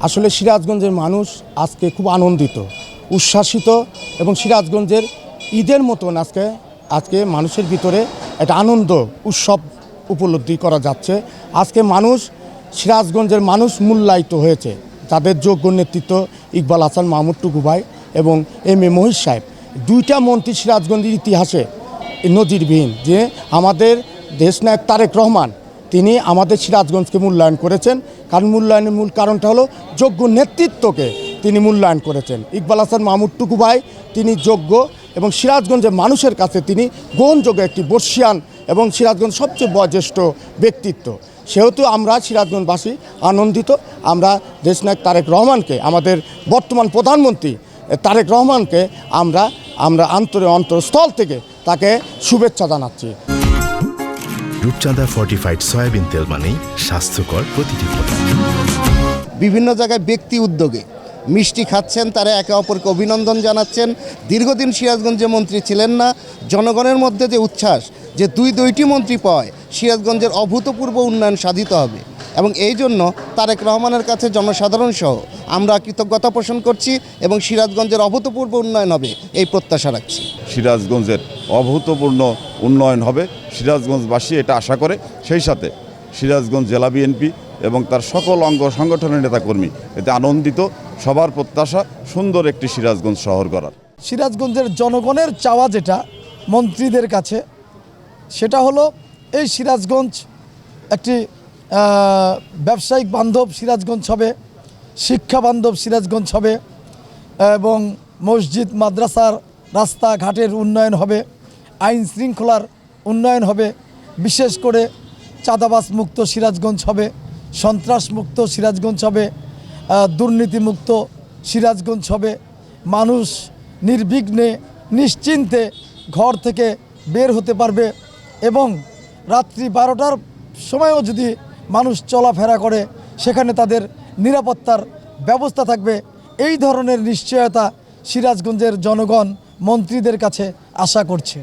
আসলে সিরাজগঞ্জের মানুষ আজকে খুব আনন্দিত, উচ্ছ্বাসিত এবং সিরাজগঞ্জের ঈদের মতন আজকে মানুষের ভিতরে একটা আনন্দ উৎসব উপলব্ধি করা যাচ্ছে। আজকে সিরাজগঞ্জের মানুষ মূল্যায়িত হয়েছে। তাদের যোগ্য নেতৃত্ব ইকবাল হাসান মাহমুদ টুকু ভাই এবং এম এ মহিষ সাহেব, দুইটা মন্ত্রী সিরাজগঞ্জের ইতিহাসে নজিরবিহীন, যে আমাদের দেশনায়ক তারেক রহমান তিনি আমাদের সিরাজগঞ্জকে মূল্যায়ন করেছেন। কারণ মূল্যায়নের মূল কারণটা হলো যোগ্য নেতৃত্বকে তিনি মূল্যায়ন করেছেন। ইকবাল হাসান মাহমুদ টুকু ভাই তিনি যোগ্য এবং সিরাজগঞ্জের মানুষের কাছে তিনি গ্রহণযোগ্য একটি বর্ষিয়ান এবং সিরাজগঞ্জ সবচেয়ে বয়োজ্যেষ্ঠ ব্যক্তিত্ব। সেহেতু আমরা সিরাজগঞ্জবাসী আনন্দিত। আমরা দেশনায়ক তারেক রহমানকে, আমাদের বর্তমান প্রধানমন্ত্রী তারেক রহমানকে আমরা অন্তরস্থল থেকে তাকে শুভেচ্ছা জানাচ্ছি। রূপচাঁদা ফর্টিফাইড সয়াবিন তেল মানেই স্বাস্থ্যকর প্রতিটি ফোঁটা। বিভিন্ন জায়গায় ব্যক্তি উদ্যোগে মিষ্টি খাচ্ছেন, তারা একে অপরকে অভিনন্দন জানাচ্ছেন। দীর্ঘদিন সিরাজগঞ্জে মন্ত্রী ছিলেন না, জনগণের মধ্যে যে উচ্ছ্বাস যে দুইটি মন্ত্রী পায় সিরাজগঞ্জের অভূতপূর্ব উন্নয়ন সাধিত হবে, এবং এই জন্য তারেক রহমানের কাছে জনসাধারণ সহ আমরা কৃতজ্ঞতা পোষণ করছি এবং সিরাজগঞ্জের অভূতপূর্ব উন্নয়ন হবে এই প্রত্যাশা রাখছি। সিরাজগঞ্জের অভূতপূর্ণ উন্নয়ন হবে, সিরাজগঞ্জবাসী এটা আশা করে। সেই সাথে সিরাজগঞ্জ জেলা বিএনপি এবং তার সকল অঙ্গ সংগঠনের নেতাকর্মী এতে আনন্দিত। সবার প্রত্যাশা সুন্দর একটি সিরাজগঞ্জ শহর গড়ার। সিরাজগঞ্জের জনগণের চাওয়া যেটা মন্ত্রীদের কাছে, সেটা হলো এই সিরাজগঞ্জ একটি ব্যবসায়িক বান্ধব সিরাজগঞ্জ হবে, শিক্ষা বান্ধব সিরাজগঞ্জ হবে এবং মসজিদ মাদ্রাসার রাস্তাঘাটের উন্নয়ন হবে, আইন শৃঙ্খলার উন্নয়ন হবে, বিশেষ করে চাঁদাবাজ মুক্ত সিরাজগঞ্জ হবে, সন্ত্রাস মুক্ত সিরাজগঞ্জ হবে, দুর্নীতিমুক্ত সিরাজগঞ্জ হবে। মানুষ নির্বিঘ্নে নিশ্চিন্তে ঘর থেকে বের হতে পারবে এবং রাত্রি 12টার সময়ও যদি মানুষ চলাফেরা করে সেখানে তাদের নিরাপত্তার ব্যবস্থা থাকবে। এই ধরনের নিশ্চয়তা সিরাজগঞ্জের জনগণ মন্ত্রীদের কাছে আশা করছে।